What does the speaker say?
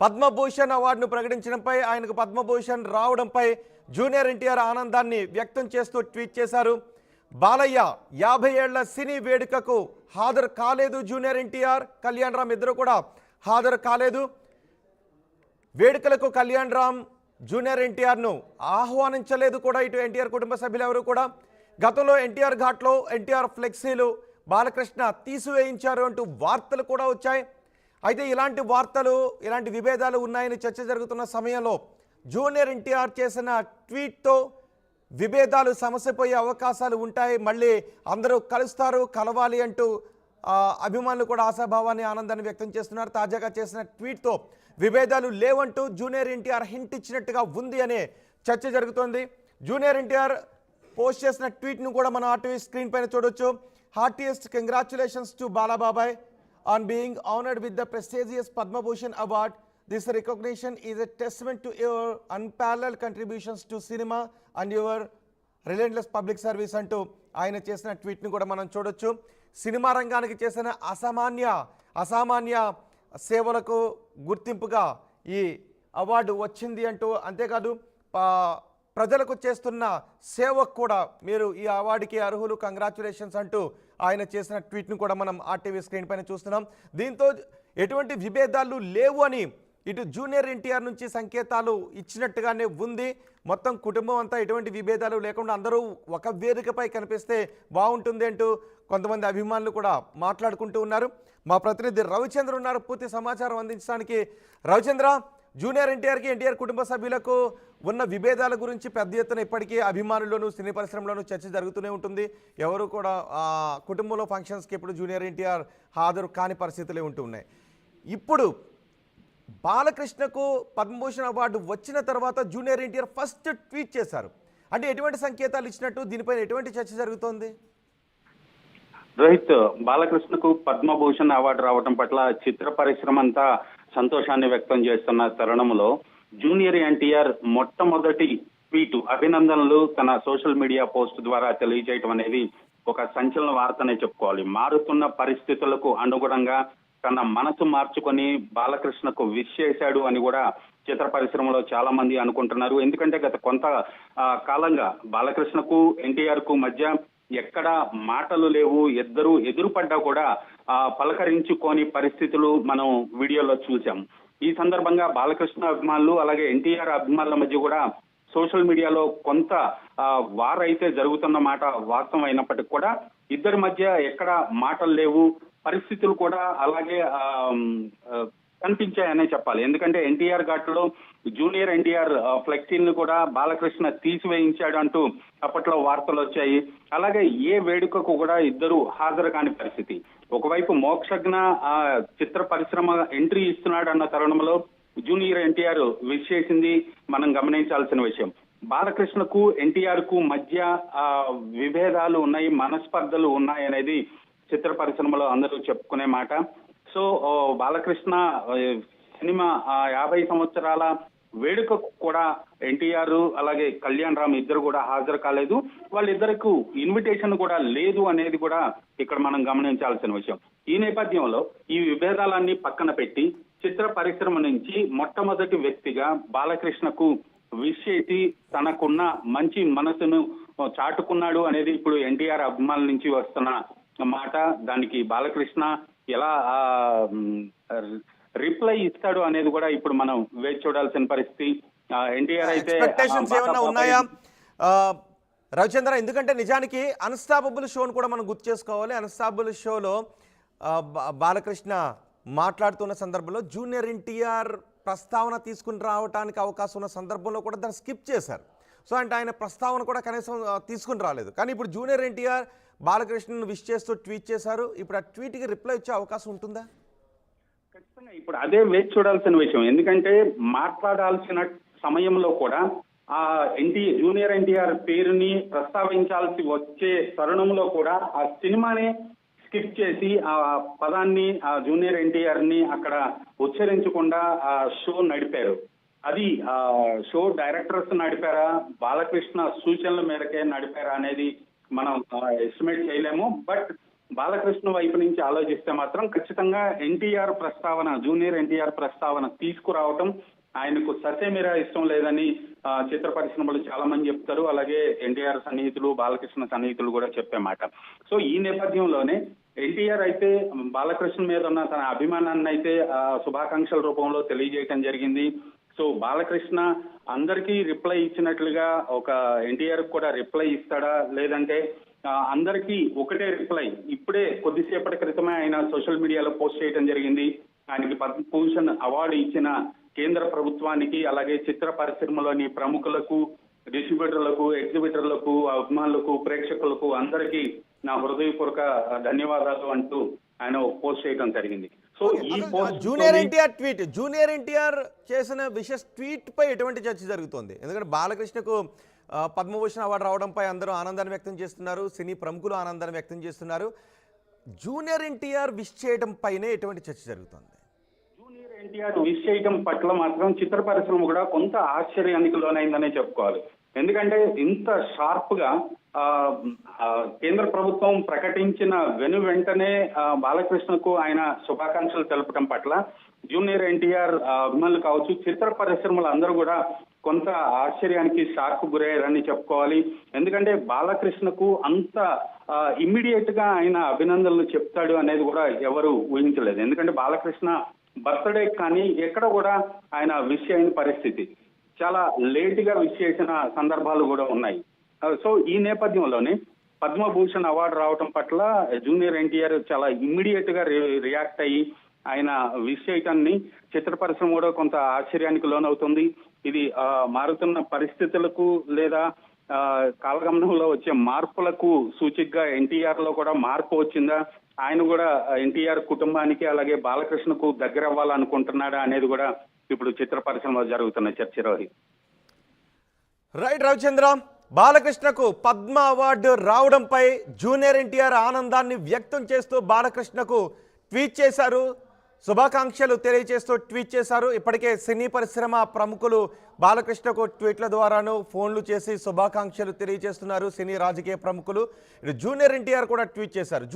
పద్మభూషణ్ అవార్డును ప్రకటించడంపై, ఆయనకు పద్మభూషణ్ రావడంపై జూనియర్ ఎన్టీఆర్ ఆనందాన్ని వ్యక్తం చేస్తూ ట్వీట్ చేశారు. బాలయ్య 50 ఏళ్ల సినీ వేడుకకు హాజరు కాలేదు. జూనియర్ ఎన్టీఆర్, కళ్యాణ్ రామ్ ఇద్దరు కూడా హాజరు కాలేదు. వేడుకలకు కళ్యాణ్ రామ్, జూనియర్ ఎన్టీఆర్ను ఆహ్వానించలేదు కూడా ఇటు ఎన్టీఆర్ కుటుంబ సభ్యులు ఎవరు కూడా. గతంలో ఎన్టీఆర్ ఘాట్లో ఎన్టీఆర్ ఫ్లెక్సీలు బాలకృష్ణ తీసివేయించారు అంటూ వార్తలు కూడా వచ్చాయి. అయితే ఇలాంటి వార్తలు, ఇలాంటి విభేదాలు ఉన్నాయని చర్చ జరుగుతున్న సమయంలో జూనియర్ ఎన్టీఆర్ చేసిన ట్వీట్తో విభేదాలు సమసిపోయే అవకాశాలు ఉంటాయి. మళ్ళీ అందరూ కలుస్తారు, కలవాలి అంటూ అభిమానులు కూడా ఆశాభావాన్ని, ఆనందాన్ని వ్యక్తం చేస్తున్నారు. తాజాగా చేసిన ట్వీట్తో విభేదాలు లేవంటూ జూనియర్ ఎన్టీఆర్ హింట్ ఇచ్చినట్టుగా ఉంది అనే చర్చ జరుగుతోంది. జూనియర్ ఎన్టీఆర్ పోస్ట్ చేసిన ట్వీట్ను కూడా మనం ఆర్టీవీ స్క్రీన్ పైన చూడొచ్చు. హార్టియెస్ట్ కంగ్రాచులేషన్స్ టు బాలాబాబాయ్ on being honored with the prestigious Padma Bhushan Award. This recognition is a testament to your unparalleled contributions to cinema and your relentless public service అంటూ ఆయన చేసిన ట్వీట్ని కూడా మనం చూడొచ్చు. సినిమా రంగానికి చేసిన అసామాన్య సేవలకు గుర్తింపుగా ఈ అవార్డు వచ్చింది అంటూ, అంతేకాదు ప్రజలకు చేస్తున్న సేవకు కూడా మీరు ఈ అవార్డుకి అర్హులు, కంగ్రాచులేషన్స్ అంటూ ఆయన చేసిన ట్వీట్ను కూడా మనం ఆర్టీవీ స్క్రీన్ పైన చూస్తున్నాం. దీంతో ఎటువంటి విభేదాలు లేవు అని ఇటు జూనియర్ ఎన్టీఆర్ నుంచి సంకేతాలు ఇచ్చినట్టుగానే ఉంది. మొత్తం కుటుంబం అంతా ఎటువంటి విభేదాలు లేకుండా అందరూ ఒక వేదికపై కనిపిస్తే బాగుంటుంది అంటూ కొంతమంది అభిమానులు కూడా మాట్లాడుకుంటూ ఉన్నారు. మా ప్రతినిధి రవిచంద్ర ఉన్నారు పూర్తి సమాచారం అందించడానికి. రవిచంద్ర, జూనియర్ ఎన్టీఆర్కి, ఎన్టీఆర్ కుటుంబ సభ్యులకు ఉన్న విభేదాల గురించి పెద్ద ఎత్తున ఇప్పటికీ అభిమానుల్లోనూ, సినీ పరిశ్రమలోనూ చర్చ జరుగుతూనే ఉంటుంది. ఎవరు కూడా కుటుంబంలో ఫంక్షన్స్కి ఇప్పుడు జూనియర్ ఎన్టీఆర్ హాజరు కాని పరిస్థితులే ఉంటూ ఉన్నాయి. ఇప్పుడు బాలకృష్ణకు పద్మభూషణ్ అవార్డు వచ్చిన తర్వాత జూనియర్ ఎన్టీఆర్ ఫస్ట్ ట్వీట్ చేశారు. అంటే ఎటువంటి సంకేతాలు ఇచ్చినట్టు, దీనిపైన ఎటువంటి చర్చ జరుగుతోంది? రోహిత్, బాలకృష్ణకు పద్మభూషణ్ అవార్డు రావడం పట్ల చిత్ర పరిశ్రమ అంతా సంతోషాన్ని వ్యక్తం చేస్తున్న తరుణంలో జూనియర్ ఎన్టీఆర్ మొట్టమొదటి ట్వీట్ అభినందనలు తన సోషల్ మీడియా పోస్ట్ ద్వారా తెలియజేయడం అనేది ఒక సంచలన వార్తనే చెప్పుకోవాలి. మారుతున్న పరిస్థితులకు అనుగుణంగా తన మనసు మార్చుకొని బాలకృష్ణకు విష్ చేశాడు అని కూడా చిత్ర పరిశ్రమలో చాలా మంది అనుకుంటున్నారు. ఎందుకంటే గత కొంత కాలంగా బాలకృష్ణకు ఎన్టీఆర్ కు మధ్య ఎక్కడ మాటలు లేవు, ఇద్దరు ఎదురుపడ్డా కూడా పలకరించుకోని పరిస్థితులు మనం వీడియోలో చూసాం. ఈ సందర్భంగా బాలకృష్ణ అభిమానులు అలాగే ఎన్టీఆర్ అభిమానుల మధ్య కూడా సోషల్ మీడియాలో కొంత వార్ అయితే జరుగుతున్న మాట వాస్తవం అయినప్పటికీ కూడా ఇద్దరి మధ్య ఎక్కడ మాటలు లేవు, పరిస్థితులు కూడా అలాగే కనిపించాయనే చెప్పాలి. ఎందుకంటే ఎన్టీఆర్ ఘాట్లో జూనియర్ ఎన్టీఆర్ ఫ్లెక్సీలను కూడా బాలకృష్ణ తీసివేయించాడు అంటూ అప్పట్లో వార్తలు వచ్చాయి. అలాగే ఏ వేడుకకు కూడా ఇద్దరు హాజరు కాని పరిస్థితి. ఒకవైపు మోక్షజ్ఞ చిత్ర పరిశ్రమ ఎంట్రీ ఇస్తున్నాడు అన్న తరుణంలో జూనియర్ ఎన్టీఆర్ విష్ చేసింది మనం గమనించాల్సిన విషయం. బాలకృష్ణకు ఎన్టీఆర్ కు మధ్య విభేదాలు ఉన్నాయి, మనస్పర్ధలు ఉన్నాయి అనేది చిత్ర పరిశ్రమలో అందరూ చెప్పుకునే మాట. సో బాలకృష్ణ సినిమా 50 సంవత్సరాల వేడుకకు కూడా ఎన్టీఆర్ అలాగే కళ్యాణ్ రామ్ ఇద్దరు కూడా హాజరు కాలేదు. వాళ్ళిద్దరికి ఇన్విటేషన్ కూడా లేదు అనేది కూడా ఇక్కడ మనం గమనించాల్సిన విషయం. ఈ నేపథ్యంలో ఈ విభేదాలన్నీ పక్కన పెట్టి చిత్ర పరిశ్రమ నుంచి మొట్టమొదటి వ్యక్తిగా బాలకృష్ణకు విష్ చేసి తనకున్న మంచి మనసును చాటుకున్నాడు అనేది ఇప్పుడు ఎన్టీఆర్ అభిమానుల నుంచి వస్తున్న మాట. దానికి బాలకృష్ణ ఎలా రిప్లై ఇస్తాడు అనేది కూడా ఇప్పుడు మనం వేచి చూడాల్సిన పరిస్థితి. ఎన్టీఆర్ అయితే ఉన్నాయా రవిచంద్ర? ఎందుకంటే నిజానికి అన్స్టాపబుల్ షోను కూడా మనం గుర్తు చేసుకోవాలి. అన్స్టాపబుల్ షోలో బాలకృష్ణ మాట్లాడుతున్న సందర్భంలో జూనియర్ ఎన్టీఆర్ ప్రస్తావన తీసుకుని రావడానికి అవకాశం ఉన్న సందర్భంలో కూడా దాన్ని స్కిప్ చేశారు. సో అంటే ఆయన ప్రస్తావన కూడా కనీసం తీసుకుని రాలేదు. కానీ ఇప్పుడు జూనియర్ ఎన్టీఆర్ బాలకృష్ణను విష్ చేస్తూ ట్వీట్ చేశారు. ఇప్పుడు ఆ ట్వీట్కి రిప్లై ఇచ్చే అవకాశం ఉంటుందా? ఖచ్చితంగా ఇప్పుడు అదే వేచి చూడాల్సిన విషయం. ఎందుకంటే మాట్లాడాల్సిన సమయంలో కూడా జూనియర్ ఎన్టీఆర్ పేరుని ప్రస్తావించాల్సి వచ్చే తరుణంలో కూడా ఆ సినిమానే స్కిప్ చేసి ఆ పదాన్ని, ఆ జూనియర్ ఎన్టీఆర్ ని అక్కడ ఉచ్చరించకుండా ఆ షో నడిపారు. అది షో డైరెక్టర్స్ నడిపారా, బాలకృష్ణ సూచనల మేరకే నడిపారా అనేది మనం ఎస్టిమేట్ చేయలేము. బట్ బాలకృష్ణ వైపు నుంచి ఆలోచిస్తే మాత్రం ఖచ్చితంగా జూనియర్ ఎన్టీఆర్ ప్రస్తావన తీసుకురావటం ఆయనకు ససేమిరా ఇష్టం లేదని చిత్ర పరిశ్రమలు చాలా మంది చెప్తారు. అలాగే ఎన్టీఆర్ సన్నిహితులు, బాలకృష్ణ సన్నిహితులు కూడా చెప్పే మాట. సో ఈ నేపథ్యంలోనే ఎన్టీఆర్ అయితే బాలకృష్ణ మీద ఉన్న తన అభిమానాన్ని అయితే శుభాకాంక్షల రూపంలో తెలియజేయటం జరిగింది. సో బాలకృష్ణ అందరికీ రిప్లై ఇచ్చినట్లుగా ఒక ఎన్టీఆర్ కూడా రిప్లై ఇస్తాడా, లేదంటే అందరికీ ఒకటే రిప్లై? ఇప్పుడే కొద్దిసేపటి క్రితమే ఆయన సోషల్ మీడియాలో పోస్ట్ చేయడం జరిగింది. ఆయనకి పద్మభూషణ్ అవార్డు ఇచ్చిన కేంద్ర ప్రభుత్వానికి, అలాగే చిత్ర పరిశ్రమలోని ప్రముఖులకు, డిస్ట్రిబ్యూటర్లకు, ఎగ్జిబిటర్లకు, అభిమానులకు, ప్రేక్షకులకు అందరికీ నా హృదయపూర్వక ధన్యవాదాలు అంటూ ఆయన పోస్ట్ చేయడం జరిగింది. సో ఈ పోస్ట్ జూనియర్ ఎన్టీఆర్ చేసిన విషస్ ట్వీట్ పై ఎటువంటి చర్చ జరుగుతోంది? ఎందుకంటే బాలకృష్ణకు పద్మభూషణ్ అవార్డు రావడంపై అందరూ ఆనందాన్ని వ్యక్తం చేస్తున్నారు, సినీ ప్రముఖులు ఆనందాన్ని వ్యక్తం చేస్తున్నారు. జూనియర్ ఎన్టీఆర్ విష్ చేయడం పైనే ఎటువంటి చర్చ జరుగుతుంది? జూనియర్ ఎన్టీఆర్ విష్ చేయడం పట్ల మాత్రం చిత్ర పరిశ్రమ కూడా కొంత ఆశ్చర్యానికి లోనైందనే చెప్పుకోవాలి. ఎందుకంటే ఇంత షార్ప్ గా కేంద్ర ప్రభుత్వం ప్రకటించిన వెంటనే బాలకృష్ణకు ఆయన శుభాకాంక్షలు తెలపడం పట్ల జూనియర్ ఎన్టీఆర్ అభిమానులు కావచ్చు, చిత్ర పరిశ్రమలు అందరూ కూడా కొంత ఆశ్చర్యానికి, షాక్ గురయ్యారని చెప్పుకోవాలి. ఎందుకంటే బాలకృష్ణకు అంత ఇమ్మీడియట్ గా ఆయన అభినందనలు చెప్తాడు అనేది కూడా ఎవరు ఊహించలేదు. ఎందుకంటే బాలకృష్ణ బర్త్డే కానీ ఎక్కడ కూడా ఆయన విష్ అయిన పరిస్థితి, చాలా లేట్ గా విష్ చేసిన సందర్భాలు కూడా ఉన్నాయి. సో ఈ నేపథ్యంలోనే పద్మభూషణ్ అవార్డు రావటం పట్ల జూనియర్ ఎన్టీఆర్ చాలా ఇమ్మీడియట్ గా రియాక్ట్ అయ్యి ఆయన విష్ చేయటాన్ని చిత్ర పరిశ్రమ కూడా కొంత ఆశ్చర్యానికి లోనవుతుంది. ఇది మారుతున్న పరిస్థితులకు లేదా కాలగమనంలో వచ్చే మార్పులకు సూచికగా ఎన్టీఆర్ లో కూడా మార్పు వచ్చిందా, ఆయన కూడా ఎన్టీఆర్ కుటుంబానికి అలాగే బాలకృష్ణకు దగ్గర అవ్వాలనుకుంటున్నాడా అనేది కూడా ఇప్పుడు చిత్ర పరిశ్రమలో జరుగుతున్న చర్చ. రోహిత్. రైట్ రవిచంద్ర, బాలకృష్ణకు పద్మ అవార్డు రావడంపై జూనియర్ ఎన్టీఆర్ ఆనందాన్ని వ్యక్తం చేస్తూ బాలకృష్ణకు ట్వీట్ చేశారు, శుభాకాంక్షలు తెలియజేస్తూ ట్వీట్ చేశారు. ఇప్పటికే సినీ పరిశ్రమ ప్రముఖులు బాలకృష్ణకు ట్వీట్ల ద్వారాను ఫోన్లు చేసి శుభాకాంక్షలు తెలియజేస్తున్నారు. సినీ రాజకీయ ప్రముఖులు, జూనియర్ ఎన్టీఆర్ కూడా ట్వీట్ చేశారు.